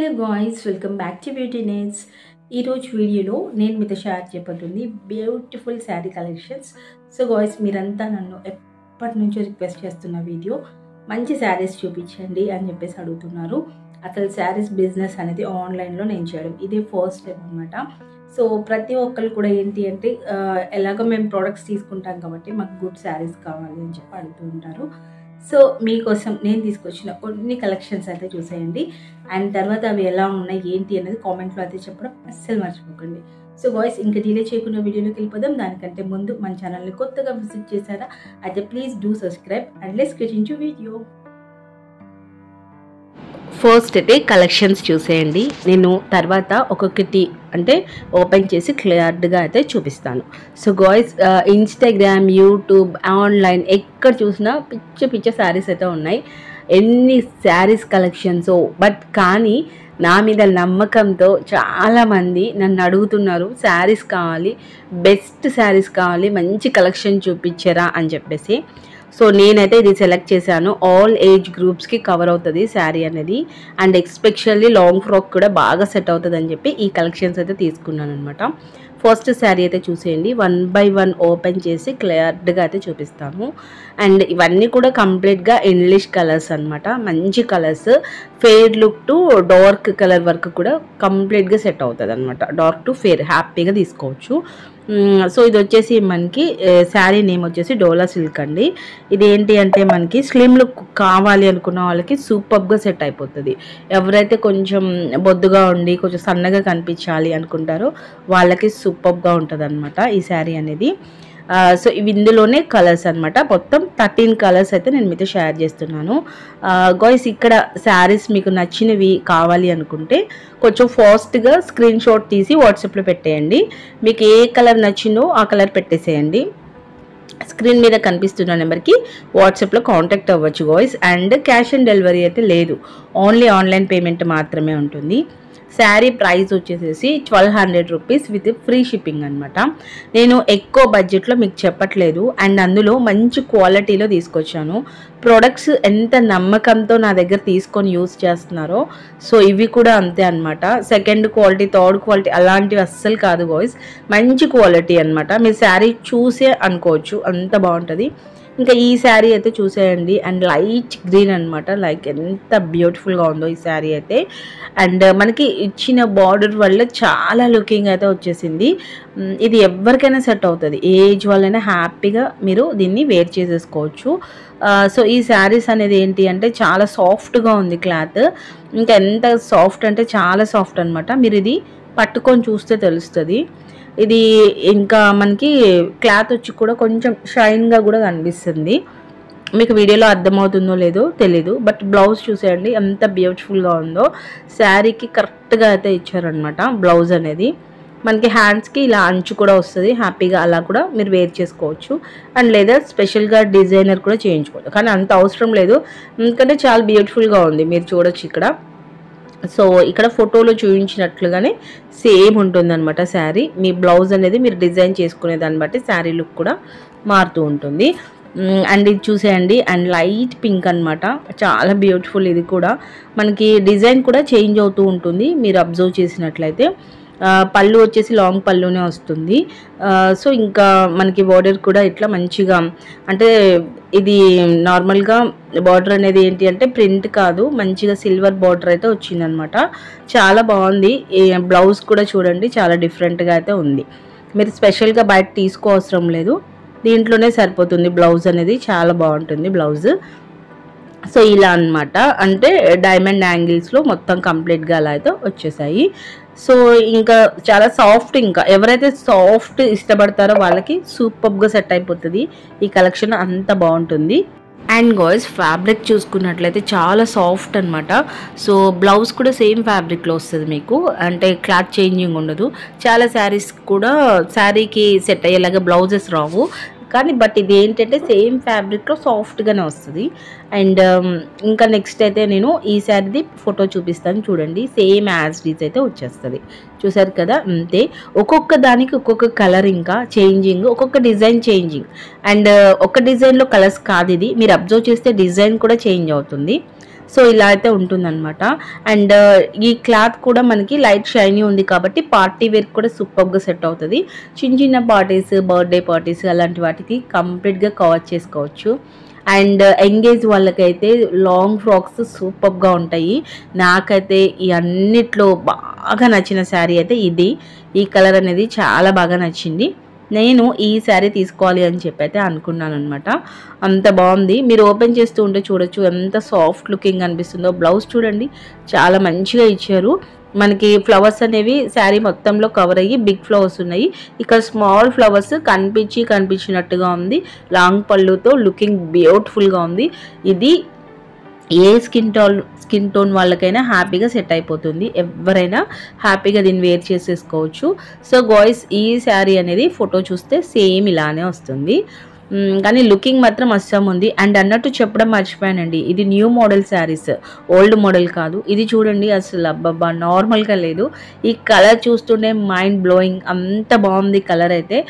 Hello guys, welcome back to beauty నేట్స్. ఈరోజు వీడియోలో నేను మీతో షేర్ చేయబోతుంది beautiful sari collections. So guys, మీరంతా నన్ను ఎప్పటి నుంచో రిక్వెస్ట్ చేస్తున్న వీడియో మంచి శారీస్ చూపించండి అని చెప్పేసి అడుగుతున్నారు. అసలు శారీస్ బిజినెస్ అనేది ఆన్లైన్లో నేను చేయడం ఇదే ఫస్ట్ టైం అనమాట. సో ప్రతి ఒక్కరు కూడా ఏంటి అంటే ఎలాగో మేము ప్రోడక్ట్స్ తీసుకుంటాం కాబట్టి మాకు గుడ్ శారీస్ కావాలి అని చెప్పి అడుగుతూ ఉంటారు. సో మీకోసం నేను తీసుకొచ్చిన కొన్ని కలెక్షన్స్ అయితే చూసేయండి. అండ్ తర్వాత అవి ఎలా ఉన్నాయి ఏంటి అనేది కామెంట్లో అయితే చెప్పడం అస్సలు మర్చిపోకండి. సో వాయిస్ ఇంకా డిలే చేయకుండా వీడియోలోకి వెళ్ళిపోదాం. దానికంటే ముందు మన ఛానల్ని కొత్తగా విజిట్ చేశారా అయితే please do subscribe and let's get into video. First అయితే కలెక్షన్స్ చూసేయండి. నేను తర్వాత ఒక్కొక్కటి అంటే ఓపెన్ చేసి క్లియర్గా అయితే చూపిస్తాను. So guys, Instagram, YouTube, online ఎక్కడ చూసినా పిచ్చ శారీస్ అయితే ఉన్నాయి. ఎన్ని శారీస్ కలెక్షన్స్, బట్ కానీ నా మీద నమ్మకంతో చాలామంది నన్ను అడుగుతున్నారు శారీస్ కావాలి, బెస్ట్ శారీస్ కావాలి, మంచి కలెక్షన్ చూపించరా అని చెప్పేసి. సో నేనైతే ఇది సెలెక్ట్ చేశాను. ఆల్ ఏజ్ గ్రూప్స్కి కవర్ అవుతుంది శారీ అనేది. అండ్ ఎస్పెషల్లీ లాంగ్ ఫ్రాక్ కూడా బాగా సెట్ అవుతుంది అని చెప్పి ఈ కలెక్షన్స్ అయితే తీసుకున్నాను అనమాట. ఫస్ట్ శారీ అయితే చూసేయండి. 1 by 1 ఓపెన్ చేసి క్లియర్గా అయితే చూపిస్తాము. అండ్ ఇవన్నీ కూడా కంప్లీట్గా ఇంగ్లీష్ కలర్స్ అనమాట. మంచి colours, fair look to dark colour వరకు కూడా కంప్లీట్గా సెట్ అవుతుంది అనమాట. డార్క్ టు ఫేర్ హ్యాపీగా తీసుకోవచ్చు. సో ఇది వచ్చేసి మనకి శారీ నేమ్ వచ్చేసి డోలా సిల్క్ అండి. ఇది ఏంటి అంటే మనకి స్లిమ్ లుక్ కావాలి అనుకున్న వాళ్ళకి సూపర్గా సెట్ అయిపోతుంది. ఎవరైతే కొంచెం బొద్దుగా ఉండి కొంచెం సన్నగా కనిపించాలి అనుకుంటారో వాళ్ళకి సూపర్గా ఉంటుంది అనమాట ఈ శారీ అనేది. సో ఇవి ఇందులోనే కలర్స్ అనమాట. మొత్తం 13 కలర్స్ అయితే నేను మీతో షేర్ చేస్తున్నాను. గాయ్స్, ఇక్కడ శారీస్ మీకు నచ్చినవి కావాలి అనుకుంటే కొంచెం ఫాస్ట్గా స్క్రీన్ షాట్ తీసి వాట్సాప్లో పెట్టేయండి. మీకు ఏ కలర్ నచ్చిందో ఆ కలర్ పెట్టేసేయండి. స్క్రీన్ మీద కనిపిస్తున్న నెంబర్కి వాట్సాప్లో కాంటాక్ట్ అవ్వచ్చు guys. And cash on delivery అయితే లేదు, ఓన్లీ ఆన్లైన్ పేమెంట్ మాత్రమే ఉంటుంది. శారీ ప్రైస్ వచ్చేసేసి 1200 రూపీస్ విత్ ఫ్రీ షిప్పింగ్ అనమాట. నేను ఎక్కువ బడ్జెట్లో మీకు చెప్పట్లేదు. అండ్ అందులో మంచి క్వాలిటీలో తీసుకొచ్చాను. ప్రోడక్ట్స్ ఎంత నమ్మకంతో నా దగ్గర తీసుకొని యూస్ చేస్తున్నారో సో ఇవి కూడా అంతే అనమాట. సెకండ్ క్వాలిటీ, థర్డ్ క్వాలిటీ అలాంటివి అస్సలు కాదు బాయ్స్, మంచి క్వాలిటీ అనమాట. మీరు శారీ చూసే అనుకోవచ్చు అంత బాగుంటుంది. ఇంకా ఈ శారీ అయితే చూసేయండి. అండ్ లైట్ గ్రీన్ అనమాట. లైక్ ఎంత బ్యూటిఫుల్గా ఉందో ఈ శారీ అయితే. అండ్ మనకి ఇచ్చిన బార్డర్ వల్ల చాలా లుకింగ్ అయితే వచ్చేసింది. ఇది ఎవరికైనా సెట్ అవుతుంది, ఏ ఏజ్ వాళ్ళైనా హ్యాపీగా మీరు దీన్ని వేర్ చేసేసుకోవచ్చు. సో ఈ శారీస్ అనేది ఏంటి అంటే చాలా సాఫ్ట్గా ఉంది క్లాత్. ఇంకా ఎంత సాఫ్ట్ అంటే చాలా సాఫ్ట్ అనమాట. మీరు ఇది పట్టుకొని చూస్తే తెలుస్తుంది. ఇది ఇంకా మనకి క్లాత్ వచ్చి కూడా కొంచెం షైన్గా కూడా కనిపిస్తుంది. మీకు వీడియోలో అర్థమవుతుందో లేదో తెలీదు, బట్ బ్లౌజ్ చూసేయండి ఎంత బ్యూటిఫుల్గా ఉందో. శారీకి కరెక్ట్గా అయితే ఇచ్చారనమాట బ్లౌజ్ అనేది. మనకి హ్యాండ్స్కి ఇలా అంచు కూడా వస్తుంది, హ్యాపీగా అలా కూడా మీరు వేర్ చేసుకోవచ్చు. అండ్ లేదా స్పెషల్గా డిజైనర్ కూడా చేయించుకోవచ్చు, కానీ అంత అవసరం లేదు ఎందుకంటే చాలా బ్యూటిఫుల్గా ఉంది. మీరు చూడొచ్చు ఇక్కడ. సో ఇక్కడ ఫోటోలో చూపించినట్లుగానే సేమ్ ఉంటుందన్నమాట శారీ. మీ బ్లౌజ్ అనేది మీరు డిజైన్ చేసుకునే దాన్ని బట్టి శారీ లుక్ కూడా మారుతూ ఉంటుంది. అండ్ ఇది చూసేయండి. అండ్ లైట్ పింక్ అనమాట, చాలా బ్యూటిఫుల్. ఇది కూడా మనకి డిజైన్ కూడా చేంజ్ అవుతూ ఉంటుంది మీరు అబ్జర్వ్ చేసినట్లయితే. పళ్ళు వచ్చేసి లాంగ్ పళ్ళునే వస్తుంది. సో ఇంకా మనకి బార్డర్ కూడా ఇట్లా మంచిగా, అంటే ఇది నార్మల్గా బార్డర్ అనేది ఏంటి అంటే ప్రింట్ కాదు, మంచిగా సిల్వర్ బార్డర్ అయితే వచ్చిందనమాట. చాలా బాగుంది. బ్లౌజ్ కూడా చూడండి చాలా డిఫరెంట్గా అయితే ఉంది. మీరు స్పెషల్గా బయట తీసుకోవసరం లేదు, దీంట్లోనే సరిపోతుంది. బ్లౌజ్ అనేది చాలా బాగుంటుంది బ్లౌజ్. సో ఇలా అనమాట, అంటే డైమండ్ యాంగిల్స్లో మొత్తం కంప్లీట్గా అలా అయితే వచ్చేసాయి. సో ఇంకా చాలా సాఫ్ట్, ఇంకా ఎవరైతే సాఫ్ట్ ఇష్టపడతారో వాళ్ళకి సూపర్గా సెట్ అయిపోతుంది ఈ కలెక్షన్, అంత బాగుంటుంది. అండ్ గాయ్స్, ఫ్యాబ్రిక్ చూసుకున్నట్లయితే చాలా సాఫ్ట్ అనమాట. సో బ్లౌజ్ కూడా సేమ్ ఫ్యాబ్రిక్లో వస్తుంది మీకు, అంటే క్లాత్ చేంజింగ్ ఉండదు. చాలా శారీస్ కూడా శారీకి సెట్ అయ్యేలాగా బ్లౌజెస్ రావు, కానీ బట్ ఇది ఏంటంటే సేమ్ ఫ్యాబ్రిక్లో సాఫ్ట్గానే వస్తుంది. అండ్ ఇంకా నెక్స్ట్ అయితే నేను ఈ శారీది ఫోటో చూపిస్తాను చూడండి. సేమ్ యాజ్ డీజ్ అయితే వచ్చేస్తుంది. చూసారు కదా, అంతే. ఒక్కొక్క దానికి ఒక్కొక్క కలర్ ఇంకా చేంజింగ్, ఒక్కొక్క డిజైన్ చేంజింగ్. అండ్ ఒక డిజైన్లో కలర్స్ కాదు ఇది, మీరు అబ్జర్వ్ చేస్తే డిజైన్ కూడా చేంజ్ అవుతుంది. సో ఇలా అయితే ఉంటుందన్నమాట. అండ్ ఈ క్లాత్ కూడా మనకి లైట్ షైనీ ఉంది కాబట్టి పార్టీ వేర్ కూడా సూపర్గా సెట్ అవుతుంది. చిన్న చిన్న పార్టీస్, బర్త్డే పార్టీస్ అలాంటి వాటికి కంప్లీట్గా కవర్ చేసుకోవచ్చు. అండ్ ఎంగేజ్ వాళ్ళకైతే లాంగ్ ఫ్రాక్స్ సూపర్గా ఉంటాయి. నాకైతే ఈ అన్నిట్లో బాగా నచ్చిన శారీ అయితే ఇది. ఈ కలర్ అనేది చాలా బాగా నచ్చింది. నేను ఈ శారీ తీసుకోవాలి అని చెప్పి అయితే అనుకున్నాను అనమాట. అంత బాగుంది. మీరు ఓపెన్ చేస్తూ ఉంటే చూడొచ్చు ఎంత సాఫ్ట్ లుకింగ్ అనిపిస్తుందో. బ్లౌజ్ చూడండి చాలా మంచిగా ఇచ్చారు. మనకి ఫ్లవర్స్ అనేవి శారీ మొత్తంలో కవర్ అయ్యి బిగ్ ఫ్లవర్స్ ఉన్నాయి. ఇక్కడ స్మాల్ ఫ్లవర్స్ కనిపించినట్టుగా ఉంది. లాంగ్ పళ్ళుతో లుకింగ్ బ్యూటిఫుల్గా ఉంది. ఇది ఏ స్కిన్ టోన్ వాళ్ళకైనా హ్యాపీగా సెట్ అయిపోతుంది. ఎవరైనా హ్యాపీగా దీన్ని వేర్ చేసేసుకోవచ్చు. సో గాయ్స్, ఈ శారీ అనేది ఫోటో చూస్తే సేమ్ ఇలానే వస్తుంది, కానీ లుకింగ్ మాత్రం అస్సం ఉంది. అండ్ అన్నట్టు చెప్పడం మర్చిపోయానండి, ఇది new model saris, old model కాదు. ఇది చూడండి అసలు అబ్బబ్బా నార్మల్గా లేదు. ఈ కలర్ చూస్తుంటే మైండ్ బ్లోయింగ్, అంత బాగుంది కలర్ అయితే.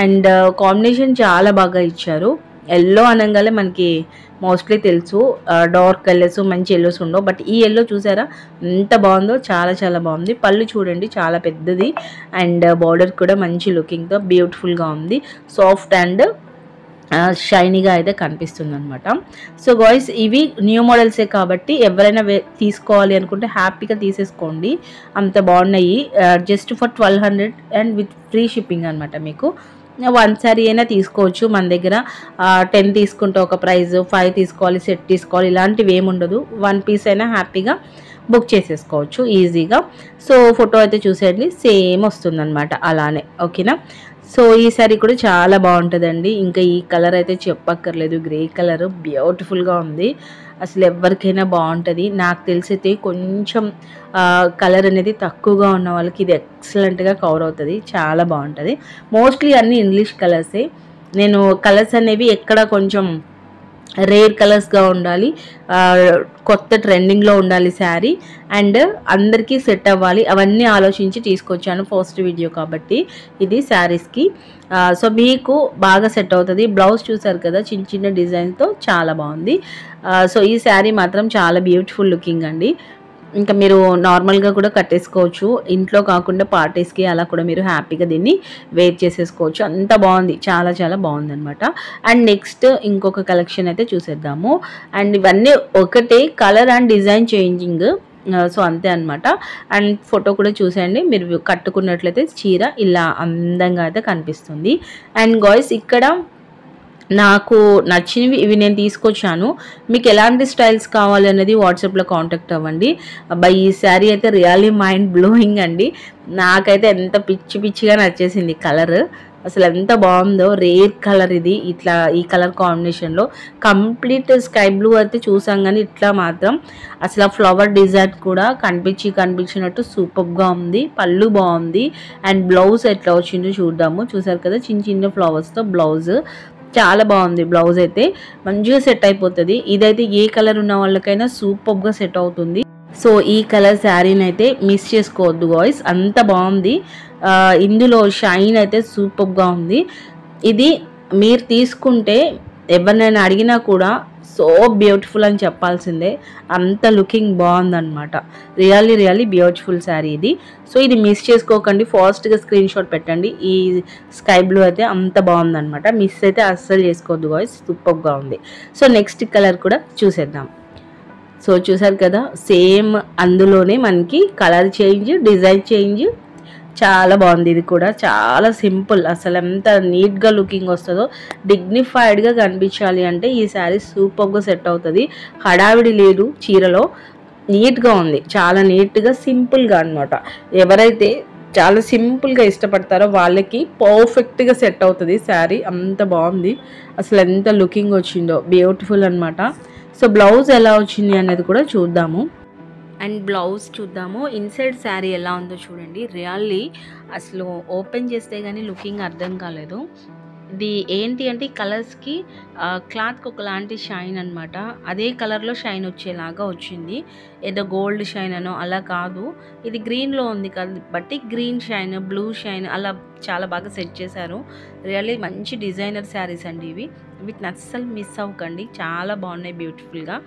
అండ్ కాంబినేషన్ చాలా బాగా ఇచ్చారు. ఎల్లో అనగానే మనకి మోస్ట్లీ తెలుసు డార్క్ కలర్స్, మంచి ఎల్లోస్ ఉండవు. బట్ ఈ ఎల్లో చూసారా ఎంత బాగుందో, చాలా చాలా బాగుంది. పళ్ళు చూడండి చాలా పెద్దది. అండ్ బార్డర్ కూడా మంచి లుకింగ్తో బ్యూటిఫుల్గా ఉంది. సాఫ్ట్ అండ్ షైనీగా అయితే కనిపిస్తుంది అనమాట. సో గాయ్స్, ఇవి న్యూ మోడల్సే కాబట్టి ఎవరైనా తీసుకోవాలి అనుకుంటే హ్యాపీగా తీసేసుకోండి, అంత బాగున్నాయి. Just for 1200 and with free shipping అనమాట. మీకు 1 శారీ అయినా తీసుకోవచ్చు. మన దగ్గర 10 తీసుకుంటే ఒక ప్రైజ్, 5 తీసుకోవాలి, సెట్ తీసుకోవాలి, ఇలాంటివి ఏముండదు. 1 పీస్ అయినా హ్యాపీగా బుక్ చేసేసుకోవచ్చు ఈజీగా. సో ఫోటో అయితే చూసేయండి, సేమ్ వస్తుందన్నమాట అలానే, ఓకేనా. సో ఈ శారీ కూడా చాలా బాగుంటుందండి. ఇంకా ఈ కలర్ అయితే చెప్పక్కర్లేదు, గ్రే కలర్ బ్యూటిఫుల్గా ఉంది. అసలు ఎవరికైనా బాగుంటుంది. నాకు తెలిసైతే కొంచెం కలర్ అనేది తక్కువగా ఉన్న వాళ్ళకి ఇది ఎక్సలెంట్గా కవర్ అవుతుంది, చాలా బాగుంటుంది. మోస్ట్లీ అన్ని ఇంగ్లీష్ కలర్సే. నేను కలర్స్ అనేవి ఎక్కడ కొంచెం రేర్ కలర్స్గా ఉండాలి, కొత్త ట్రెండింగ్లో ఉండాలి శారీ, అండ్ అందరికీ సెట్ అవ్వాలి, అవన్నీ ఆలోచించి తీసుకొచ్చాను ఫస్ట్ వీడియో కాబట్టి ఇది శారీస్కి. సో మీకు బాగా సెట్ అవుతుంది. బ్లౌజ్ చూసారు కదా చిన్న చిన్న డిజైన్తో, చాలా బాగుంది. సో ఈ శారీ మాత్రం చాలా బ్యూటిఫుల్ లుకింగ్ అండి. ఇంకా మీరు నార్మల్గా కూడా కట్టేసుకోవచ్చు, ఇంట్లో కాకుండా పార్టీస్కి అలా కూడా మీరు హ్యాపీగా దీన్ని వేర్ చేసేసుకోవచ్చు. అంత బాగుంది, చాలా చాలా బాగుంది అనమాట. అండ్ నెక్స్ట్ ఇంకొక కలెక్షన్ అయితే చూసేద్దాము. అండ్ ఇవన్నీ ఒకటే colour and design changing, so అంతే అనమాట. అండ్ ఫోటో కూడా చూసేయండి, మీరు కట్టుకున్నట్లయితే చీర ఇలా అందంగా అయితే కనిపిస్తుంది. అండ్ గాయ్స్, ఇక్కడ నాకు నచ్చినవి ఇవి నేను తీసుకొచ్చాను. మీకు ఎలాంటి స్టైల్స్ కావాలి అనేది వాట్సాప్లో కాంటాక్ట్ అవ్వండి. అబ్బాయి ఈ శారీ అయితే రియల్లీ మైండ్ బ్లోయింగ్ అండి. నాకైతే ఎంత పిచ్చిగా నచ్చేసింది కలర్, అసలు ఎంత బాగుందో. రేర్ కలర్ ఇది, ఇట్లా ఈ కలర్ కాంబినేషన్లో కంప్లీట్ స్కై బ్లూ అయితే చూసాం, కానీ ఇట్లా మాత్రం అసలు ఆ ఫ్లవర్ డిజైన్ కూడా కనిపించినట్టు సూపర్గా ఉంది. పళ్ళు బాగుంది. అండ్ బ్లౌజ్ ఎట్లా వచ్చిందో చూద్దాము. చూసారు కదా చిన్న చిన్న ఫ్లవర్స్తో బ్లౌజ్, చాలా బాగుంది. బ్లౌజ్ అయితే మంచిగా సెట్ అయిపోతుంది. ఇదైతే ఏ కలర్ ఉన్న వాళ్ళకైనా సూపర్గా సెట్ అవుతుంది. సో ఈ కలర్ శారీని అయితే మిస్ చేసుకోవద్దు గాయ్స్, అంత బాగుంది. ఇందులో షైన్ అయితే సూపర్గా ఉంది. ఇది మీరు తీసుకుంటే ఎవరినైనా అడిగినా కూడా సో బ్యూటిఫుల్ అని చెప్పాల్సిందే, అంత లుకింగ్ బాగుందన్నమాట. రియల్లీ బ్యూటిఫుల్ శారీ ఇది. సో ఇది మిస్ చేసుకోకండి, ఫాస్ట్గా స్క్రీన్ షాట్ పెట్టండి. ఈ స్కై బ్లూ అయితే అంత బాగుందన్నమాట, మిస్ అయితే అస్సలు చేసుకోవద్దు గాయ్స్, సూపర్గా ఉంది. సో నెక్స్ట్ కలర్ కూడా చూసేద్దాం. సో చూసారు కదా సేమ్ అందులోనే మనకి కలర్ చేంజ్, డిజైన్ చేంజ్, చాలా బాగుంది. ఇది కూడా చాలా సింపుల్, అసలు ఎంత నీట్గా లుకింగ్ వస్తుందో. డిగ్నిఫైడ్గా కనిపించాలి అంటే ఈ శారీ సూపర్గా సెట్ అవుతుంది. హడావిడి లేదు చీరలో, నీట్గా ఉంది, చాలా నీట్గా సింపుల్గా అనమాట. ఎవరైతే చాలా సింపుల్గా ఇష్టపడతారో వాళ్ళకి పర్ఫెక్ట్గా సెట్ అవుతుంది శారీ, అంత బాగుంది. అసలు ఎంత లుకింగ్ వచ్చిందో, బ్యూటిఫుల్ అనమాట. సో బ్లౌజ్ ఎలా వచ్చింది అనేది కూడా చూద్దాము. అండ్ బ్లౌజ్ చూద్దాము. ఇన్సైడ్ శారీ ఎలా ఉందో చూడండి. రియల్లీ అసలు ఓపెన్ చేస్తే కానీ లుకింగ్ అర్థం కాలేదు. ఇది ఏంటి అంటే ఈ కలర్స్కి క్లాత్కి ఒకలాంటి షైన్ అనమాట. అదే కలర్లో షైన్ వచ్చేలాగా వచ్చింది. ఏదో గోల్డ్ షైన్ అనో అలా కాదు. ఇది గ్రీన్లో ఉంది కాబట్టి గ్రీన్ షైన్, బ్లూ షైన్ అలా చాలా బాగా సెట్ చేశారు. రియల్లీ మంచి డిజైనర్ శారీస్ అండి ఇవి. వీటిని అస్సలు మిస్ అవ్వకండి, చాలా బాగున్నాయి బ్యూటిఫుల్గా.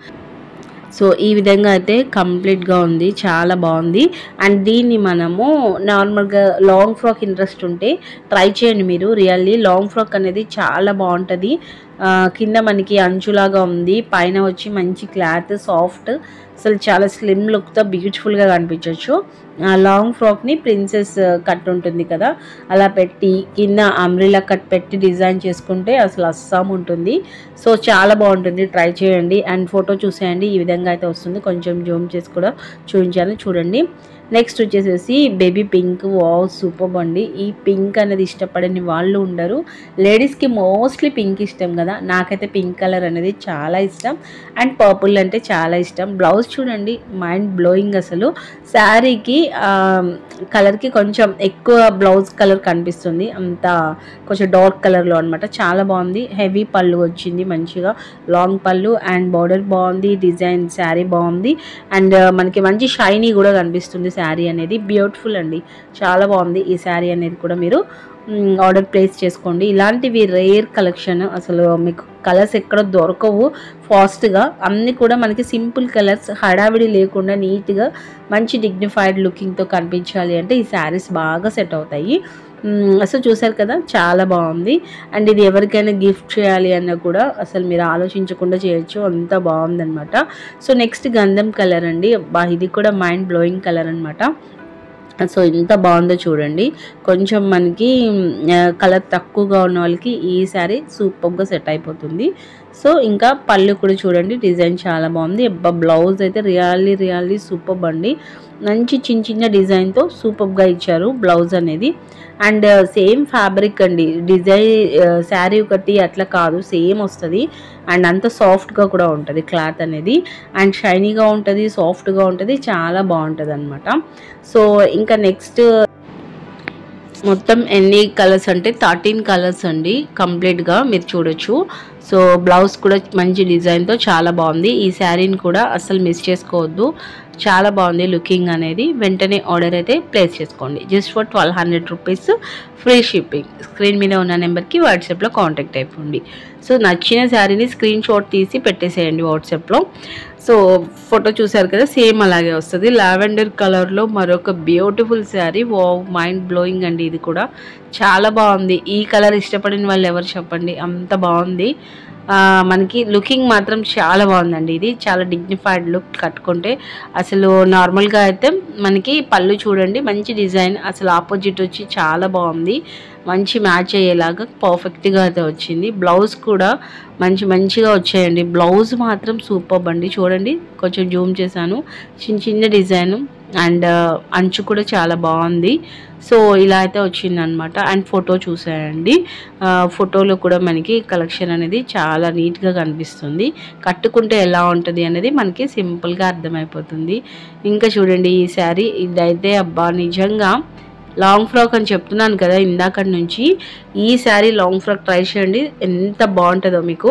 సో ఈ విధంగా అయితే కంప్లీట్గా ఉంది, చాలా బాగుంది. అండ్ దీన్ని మనము నార్మల్గా లాంగ్ ఫ్రాక్ ఇంట్రెస్ట్ ఉంటే ట్రై చేయండి మీరు. రియల్లీ లాంగ్ ఫ్రాక్ అనేది చాలా బాగుంటుంది. కింద మనకి అంచులాగా ఉంది, పైన వచ్చి మంచి క్లాత్ సాఫ్ట్, అసలు చాలా స్లిమ్ లుక్తో బ్యూటిఫుల్గా కనిపించవచ్చు. లాంగ్ ఫ్రాక్ని ప్రిన్సెస్ కట్ ఉంటుంది కదా అలా పెట్టి కింద అంబ్రిలా కట్ పెట్టి డిజైన్ చేసుకుంటే అసలు అస్సాం ఉంటుంది. సో చాలా బాగుంటుంది, ట్రై చేయండి. అండ్ ఫోటో చూసేయండి, ఈ విధంగా అయితే వస్తుంది. కొంచెం జూమ్ చేసి కూడా చూపించాను చూడండి. నెక్స్ట్ వచ్చేసేసి బేబీ పింక్. వావ్ సూపర్ అండి. ఈ పింక్ అనేది ఇష్టపడని వాళ్ళు ఉండరు. లేడీస్కి మోస్ట్లీ పింక్ ఇష్టం కదా, నాకైతే పింక్ కలర్ అనేది చాలా ఇష్టం. అండ్ పర్పుల్ అంటే చాలా ఇష్టం. బ్లౌజ్ చూడండి, మైండ్ బ్లోయింగ్ అసలు. శారీకి కలర్కి కొంచెం ఎక్కువ బ్లౌజ్ కలర్ కనిపిస్తుంది, అంత కొంచెం డార్క్ కలర్లో అనమాట. చాలా బాగుంది. హెవీ పళ్ళు వచ్చింది మంచిగా, లాంగ్ పళ్ళు. అండ్ బార్డర్ బాగుంది, డిజైన్ శారీ బాగుంది. అండ్ మనకి మంచి షైనీ కూడా కనిపిస్తుంది శారీ అనేది. బ్యూటిఫుల్ అండి, చాలా బాగుంది ఈ శారీ అనేది కూడా. మీరు ఆర్డర్ ప్లేస్ చేసుకోండి. ఇలాంటివి రేర్ కలెక్షన్, అసలు మీకు కలర్స్ ఎక్కడ దొరకవు ఫాస్ట్గా. అన్నీ కూడా మనకి సింపుల్ కలర్స్, హడావిడి లేకుండా నీట్గా మంచి డిగ్నిఫైడ్ లుకింగ్తో కనిపించాలి అంటే ఈ శారీస్ బాగా సెట్ అవుతాయి. అసలు చూసారు కదా, చాలా బాగుంది. అండ్ ఇది ఎవరికైనా గిఫ్ట్ చేయాలి అన్నా కూడా అసలు మీరు ఆలోచించకుండా చేయొచ్చు, అంత బాగుందనమాట. సో నెక్స్ట్ గంధం కలర్ అండి. ఇది కూడా మైండ్ బ్లోయింగ్ కలర్ అనమాట. సో ఎంత బాగుందో చూడండి. కొంచెం మనకి కలర్ తక్కువగా ఉన్న వాళ్ళకి ఈ శారీ సూపర్గా సెట్ అయిపోతుంది. సో ఇంకా పళ్ళు కూడా చూడండి, డిజైన్ చాలా బాగుంది. బ్లౌజ్ అయితే రియల్లీ సూపర్ అండి. మంచి చిన్న డిజైన్తో సూపర్గా ఇచ్చారు బ్లౌజ్ అనేది. అండ్ సేమ్ ఫ్యాబ్రిక్ అండి, డిజైన్ శారీ ఒకటి అట్లా కాదు, సేమ్ వస్తుంది. అండ్ అంత సాఫ్ట్గా కూడా ఉంటుంది క్లాత్ అనేది. అండ్ షైనీగా ఉంటుంది, సాఫ్ట్గా ఉంటుంది, చాలా బాగుంటుంది అనమాట. సో ఇంకా నెక్స్ట్ మొత్తం ఎన్ని కలర్స్ అంటే 13 కలర్స్ అండి కంప్లీట్గా మీరు చూడొచ్చు. సో బ్లౌజ్ కూడా మంచి డిజైన్తో చాలా బాగుంది. ఈ శారీని కూడా అస్సలు మిస్ చేసుకోవద్దు, చాలా బాగుంది లుకింగ్ అనేది. వెంటనే ఆర్డర్ అయితే ప్లేస్ చేసుకోండి. Just for 1200 rupees, free shipping. Screen మీద ఉన్న నెంబర్కి వాట్సాప్లో కాంటాక్ట్ అయిపోండి. సో నచ్చిన శారీని స్క్రీన్ షాట్ తీసి పెట్టేసేయండి వాట్సాప్లో. సో ఫోటో చూసారు కదా, సేమ్ అలాగే వస్తుంది. లావెండర్ కలర్లో మరొక beautiful sari. Wow mind blowing అండి, ఇది కూడా చాలా బాగుంది. ఈ కలర్ ఇష్టపడిన వాళ్ళు ఎవరు చెప్పండి, అంత బాగుంది. మనకి లుకింగ్ మాత్రం చాలా బాగుందండి. ఇది చాలా డిగ్నిఫైడ్ లుక్ కట్టుకుంటే. అసలు నార్మల్గా అయితే మనకి పళ్ళు చూడండి, మంచి డిజైన్, అసలు ఆపోజిట్ వచ్చి చాలా బాగుంది. మంచి మ్యాచ్ అయ్యేలాగా పర్ఫెక్ట్గా అయితే వచ్చింది. బ్లౌజ్ కూడా మంచిగా వచ్చాయండి. బ్లౌజ్ మాత్రం సూపర్ అండి. చూడండి, కొంచెం జూమ్ చేశాను, చిన్న డిజైన్. అండ్ అంచు కూడా చాలా బాగుంది. సో ఇలా అయితే వచ్చిందనమాట. అండ్ ఫోటో చూసేయండి, ఫోటోలో కూడా మనకి కలెక్షన్ అనేది చాలా నీట్గా కనిపిస్తుంది. కట్టుకుంటే ఎలా ఉంటుంది అనేది మనకి సింపుల్గా అర్థమైపోతుంది. ఇంకా చూడండి ఈ శారీ, ఇదైతే అబ్బా నిజంగా లాంగ్ ఫ్రాక్ అని చెప్తున్నాను కదా ఇందాక నుంచి. ఈ శారీ లాంగ్ ఫ్రాక్ ట్రై చేయండి, ఎంత బాగుంటుందో మీకు.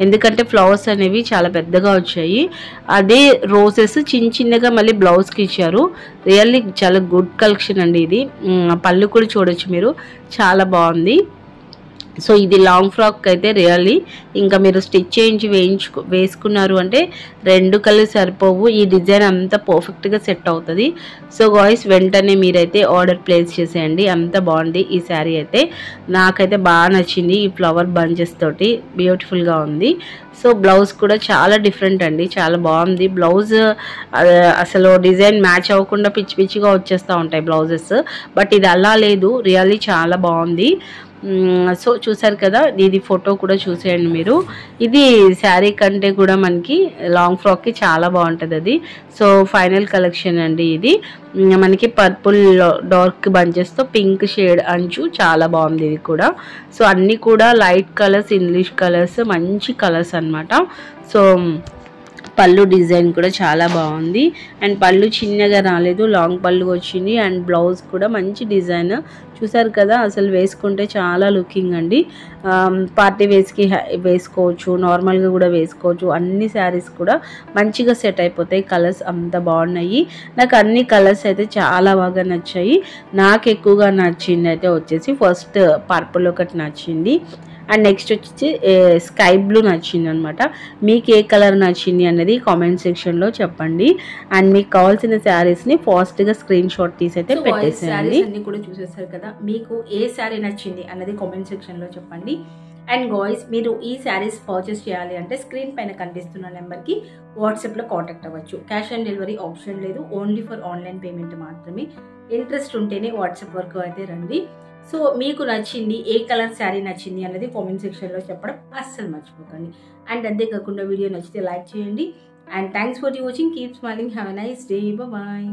ఎందుకంటే ఫ్లవర్స్ అనేవి చాలా పెద్దగా వచ్చాయి, అదే రోజెస్ చిన్నగా మళ్ళీ బ్లౌజ్కి ఇచ్చారు. రియల్లీ చాలా గుడ్ కలెక్షన్ అండి ఇది. పళ్ళు కూడా చూడొచ్చు మీరు, చాలా బాగుంది. సో ఇది లాంగ్ ఫ్రాక్ అయితే రియల్లీ ఇంకా మీరు స్టిచ్ చేయించి వేసుకున్నారు అంటే 2 కలర్ సరిపోవు. ఈ డిజైన్ అంతా పర్ఫెక్ట్గా సెట్ అవుతుంది. సో గాయ్స్ వెంటనే మీరైతే ఆర్డర్ ప్లేస్ చేసేయండి, అంత బాగుంది ఈ శారీ అయితే. నాకైతే బాగా నచ్చింది, ఈ ఫ్లవర్ బంచెస్ తోటి బ్యూటిఫుల్గా ఉంది. సో బ్లౌజ్ కూడా చాలా డిఫరెంట్ అండి, చాలా బాగుంది. బ్లౌజ్ అసలు డిజైన్ మ్యాచ్ అవ్వకుండా పిచ్చిగా వచ్చేస్తూ ఉంటాయి బ్లౌజెస్, బట్ ఇది అలా లేదు, రియల్లీ చాలా బాగుంది. సో చూసారు కదా, ఇది ఫోటో కూడా చూసేయండి మీరు. ఇది శారీ కంటే కూడా మనకి లాంగ్ ఫ్రాక్కి చాలా బాగుంటుంది అది. సో ఫైనల్ కలెక్షన్ అండి ఇది. మనకి పర్పుల్ డార్క్ బంచెస్తో పింక్ షేడ్ అంచు, చాలా బాగుంది ఇది కూడా. సో అన్నీ కూడా లైట్ కలర్స్, ఇంగ్లీష్ కలర్స్, మంచి కలర్స్ అనమాట. సో పళ్ళు డిజైన్ కూడా చాలా బాగుంది. అండ్ పళ్ళు చిన్నగా రాలేదు, లాంగ్ పళ్ళు వచ్చింది. అండ్ బ్లౌజ్ కూడా మంచి డిజైన్ చూసారు కదా, అసలు వేసుకుంటే చాలా లుకింగ్ అండి. పార్టీ వేస్కి వేసుకోవచ్చు, నార్మల్గా కూడా వేసుకోవచ్చు. అన్ని శారీస్ కూడా మంచిగా సెట్ అయిపోతాయి. కలర్స్ అంత బాగున్నాయి. నాకు అన్ని కలర్స్ అయితే చాలా బాగా నచ్చాయి. నాకు ఎక్కువగా నచ్చింది అయితే వచ్చేసి ఫస్ట్ పర్పుల్ ఒకటి నచ్చింది. అండ్ నెక్స్ట్ వచ్చి స్కై బ్లూ నచ్చింది అనమాట. మీకు ఏ కలర్ నచ్చింది అనేది కామెంట్ సెక్షన్లో చెప్పండి. అండ్ మీకు కావాల్సిన శారీస్ని ఫాస్ట్గా స్క్రీన్ షాట్ తీసి అయితే పెట్టేసేయండి. అన్ని కూడా చూసేస్తారు కదా, మీకు ఏ శారీ నచ్చింది అన్నది కామెంట్ సెక్షన్లో చెప్పండి. అండ్ గాయ్స్, మీరు ఈ శారీస్ పర్చేస్ చేయాలి అంటే స్క్రీన్ పైన కనిపిస్తున్న నెంబర్కి వాట్సాప్లో కాంటాక్ట్ అవ్వచ్చు. క్యాష్ ఆన్ డెలివరీ ఆప్షన్ లేదు, ఓన్లీ ఫర్ ఆన్లైన్ పేమెంట్ మాత్రమే. ఇంట్రెస్ట్ ఉంటేనే వాట్సాప్ వరకు అయితే రండి. సో మీకు నచ్చింది, ఏ కలర్ శారీ నచ్చింది అన్నది కామెంట్ సెక్షన్లో చెప్పడం అస్సలు మర్చిపోకండి. అండ్ అంతేకాకుండా వీడియో నచ్చితే లైక్ చేయండి. And thanks for watching. Keep smiling. Have a nice day. Bye.